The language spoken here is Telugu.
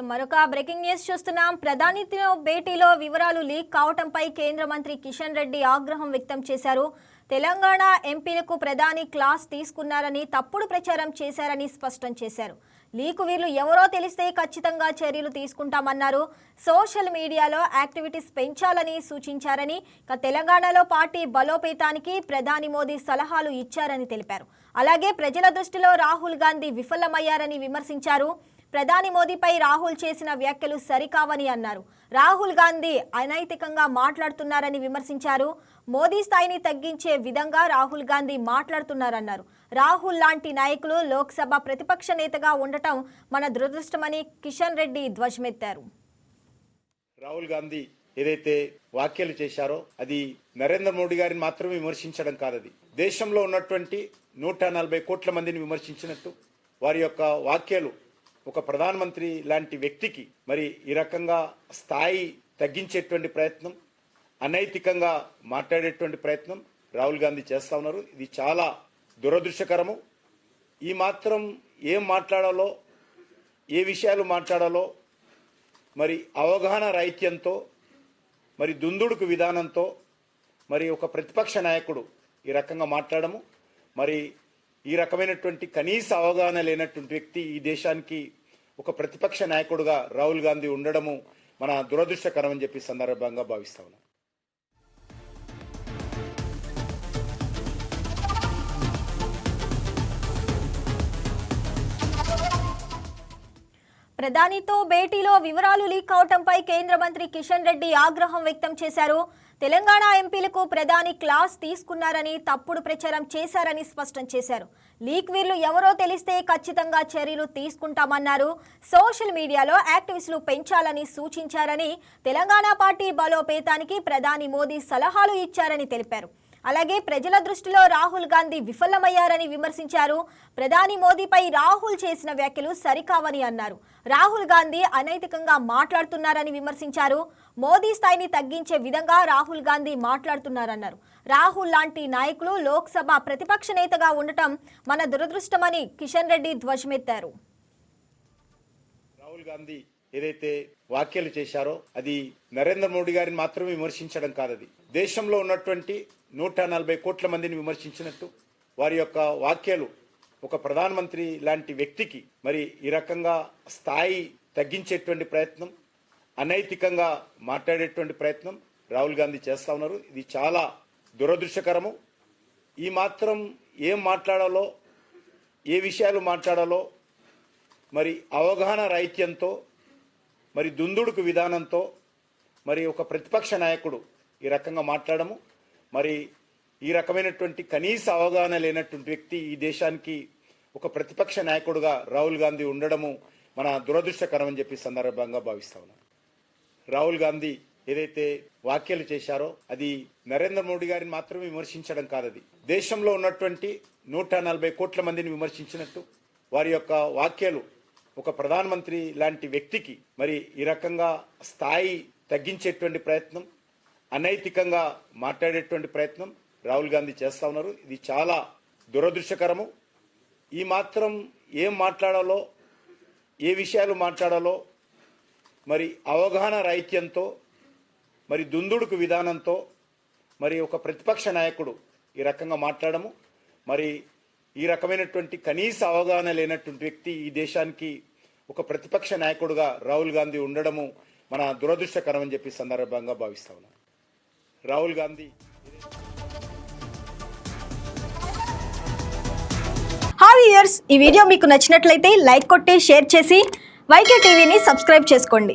మరొక బ్రేకింగ్ న్యూస్ చూస్తున్నాం. ప్రధానితో భేటీలో వివరాలు లీక్ కావడంపై కేంద్ర మంత్రి కిషన్ రెడ్డి ఆగ్రహం వ్యక్తం చేశారు. తెలంగాణ ఎంపీలకు ప్రధాని క్లాస్ తీసుకున్నారని, తప్పుడు ప్రచారం చేశారని స్పష్టం చేశారు. లీకు వీర్లు ఎవరో తెలిస్తే ఖచ్చితంగా చర్యలు తీసుకుంటామన్నారు. సోషల్ మీడియాలో యాక్టివిటీస్ పెంచాలని సూచించారని, తెలంగాణలో పార్టీ బలోపేతానికి ప్రధాని మోదీ సలహాలు ఇచ్చారని తెలిపారు. అలాగే ప్రజల దృష్టిలో రాహుల్ గాంధీ విఫలమయ్యారని విమర్శించారు. ప్రధాని మోదీపై రాహుల్ చేసిన వ్యాఖ్యలు సరికావని అన్నారు. రాహుల్ గాంధీ అనైతికంగా మాట్లాడుతున్నారని విమర్శించారు. మోదీ స్థాయిని తగ్గించే విధంగా రాహుల్ గాంధీ మాట్లాడుతున్నారన్నారు. రాహుల్ లాంటి నాయకులు లోక్సభ ప్రతిపక్ష నేతగా ఉండటం మన దురదృష్టమని కిషన్ రెడ్డి ధ్వజమెత్తారు. రాహుల్ గాంధీ ఏదైతే వ్యాఖ్యలు చేశారో అది నరేంద్ర మోడీ గారిని మాత్రమే విమర్శించడం కాదది దేశంలో ఉన్నటువంటి 140 కోట్ల మందిని విమర్శించినట్టు వారి యొక్క వ్యాఖ్యలు ఒక ప్రధానమంత్రి లాంటి వ్యక్తికి మరి ఈ రకంగా స్థాయి తగ్గించేటువంటి ప్రయత్నం, అనైతికంగా మాట్లాడేటువంటి ప్రయత్నం రాహుల్ గాంధీ చేస్తా ఉన్నారు. ఇది చాలా దురదృష్టకరము. ఈ మాత్రం ఏం మాట్లాడాలో, ఏ విషయాలు మాట్లాడాలో మరి అవగాహన రాహిత్యంతో, మరి దుందుడుకు విధానంతో మరి ఒక ప్రతిపక్ష నాయకుడు ఈ రకంగా మాట్లాడము, మరి ఈ రకమైనటువంటి కనీస అవగాహన లేనటువంటి వ్యక్తి ఈ దేశానికి ఒక ప్రతిపక్ష నాయకుడుగా రాహుల్ గాంధీ ఉండడము మన దురదృష్టకరం అని చెప్పి సందర్భంగా భావిస్తా ఉన్నాం. ప్రధానితో భేటీలో వివరాలు లీక్ అవడంపై కేంద్ర మంత్రి కిషన్ రెడ్డి ఆగ్రహం వ్యక్తం చేశారు. తెలంగాణ ఎంపీలకు ప్రధాని క్లాస్ తీసుకున్నారని, తప్పుడు ప్రచారం చేశారని స్పష్టం చేశారు. లీక్ వీర్లు ఎవరో తెలిస్తే ఖచ్చితంగా చర్యలు తీసుకుంటామన్నారు. సోషల్ మీడియాలో యాక్టివిస్టులు పెంచాలని సూచించారని, తెలంగాణ పార్టీ బలోపేతానికి ప్రధాని మోదీ సలహాలు ఇచ్చారని తెలిపారు. అలాగే ప్రజల దృష్టిలో రాహుల్ గాంధీ విఫలమయ్యారని విమర్శించారు. ప్రధాని మోదీపై రాహుల్ చేసిన వ్యాఖ్యలు సరికావని అన్నారు. రాహుల్ గాంధీ అనైతికంగా మాట్లాడుతున్నారని విమర్శించారు. మోదీ స్థాయిని తగ్గించే విధంగా రాహుల్ గాంధీ మాట్లాడుతున్నారన్నారు. రాహుల్ లాంటి నాయకులు లోక్సభ ప్రతిపక్ష నేతగా ఉండటం మన దురదృష్టమని కిషన్ రెడ్డి ధ్వజమెత్తారు. రాహుల్ గాంధీ ఏదైతే వ్యాఖ్యలు చేశారో అది నరేంద్ర మోడీ గారిని మాత్రమే విమర్శించడం కాదది దేశంలో ఉన్నటువంటి 140 కోట్ల మందిని విమర్శించినట్టు వారి యొక్క వ్యాఖ్యలు ఒక ప్రధానమంత్రి లాంటి వ్యక్తికి మరి ఈ రకంగా స్థాయి తగ్గించేటువంటి ప్రయత్నం, అనైతికంగా మాట్లాడేటువంటి ప్రయత్నం రాహుల్ గాంధీ చేస్తా ఉన్నారు. ఇది చాలా దురదృష్టకరము. ఈ మాత్రం ఏం మాట్లాడాలో, ఏ విషయాలు మాట్లాడాలో మరి అవగాహన రాహిత్యంతో, మరి దుందుడుకు విధానంతో మరి ఒక ప్రతిపక్ష నాయకుడు ఈ రకంగా మాట్లాడము, మరి ఈ రకమైనటువంటి కనీస అవగాహన లేనటువంటి వ్యక్తి ఈ దేశానికి ఒక ప్రతిపక్ష నాయకుడుగా రాహుల్ గాంధీ ఉండడము మన దురదృష్టకరం అని చెప్పి సందర్భంగా భావిస్తా ఉన్నాం. రాహుల్ గాంధీ ఏదైతే వ్యాఖ్యలు చేశారో అది నరేంద్ర మోడీ గారిని మాత్రమే విమర్శించడం కాదది దేశంలో ఉన్నటువంటి 140 కోట్ల మందిని విమర్శించినట్టు వారి యొక్క వ్యాఖ్యలు ఒక ప్రధానమంత్రి లాంటి వ్యక్తికి మరి ఈ రకంగా స్థాయి తగ్గించేటువంటి ప్రయత్నం, అనైతికంగా మాట్లాడేటువంటి ప్రయత్నం రాహుల్ గాంధీ చేస్తా ఉన్నారు. ఇది చాలా దురదృష్టకరము. ఈ మాత్రం ఏం మాట్లాడాలో, ఏ విషయాలు మాట్లాడాలో మరి అవగాహన రాహిత్యంతో, మరి దుందుడుకు విధానంతో మరి ఒక ప్రతిపక్ష నాయకుడు ఈ రకంగా మాట్లాడము, మరి ఈ రకమైనటువంటి కనీస అవగాహన లేనటువంటి వ్యక్తి ఈ దేశానికి ఒక ప్రతిపక్ష నాయకుడుగా రాహుల్ గాంధీ ఉండడము మన దురదృష్టకరం అని చెప్పి సందర్భంగా భావిస్తా ఉన్నాం. రాహుల్ గాంధీ ఈ వీడియో మీకు నచ్చినట్లయితే లైక్ కొట్టి షేర్ చేసి వైకే టీవీని సబ్స్క్రైబ్ చేసుకోండి.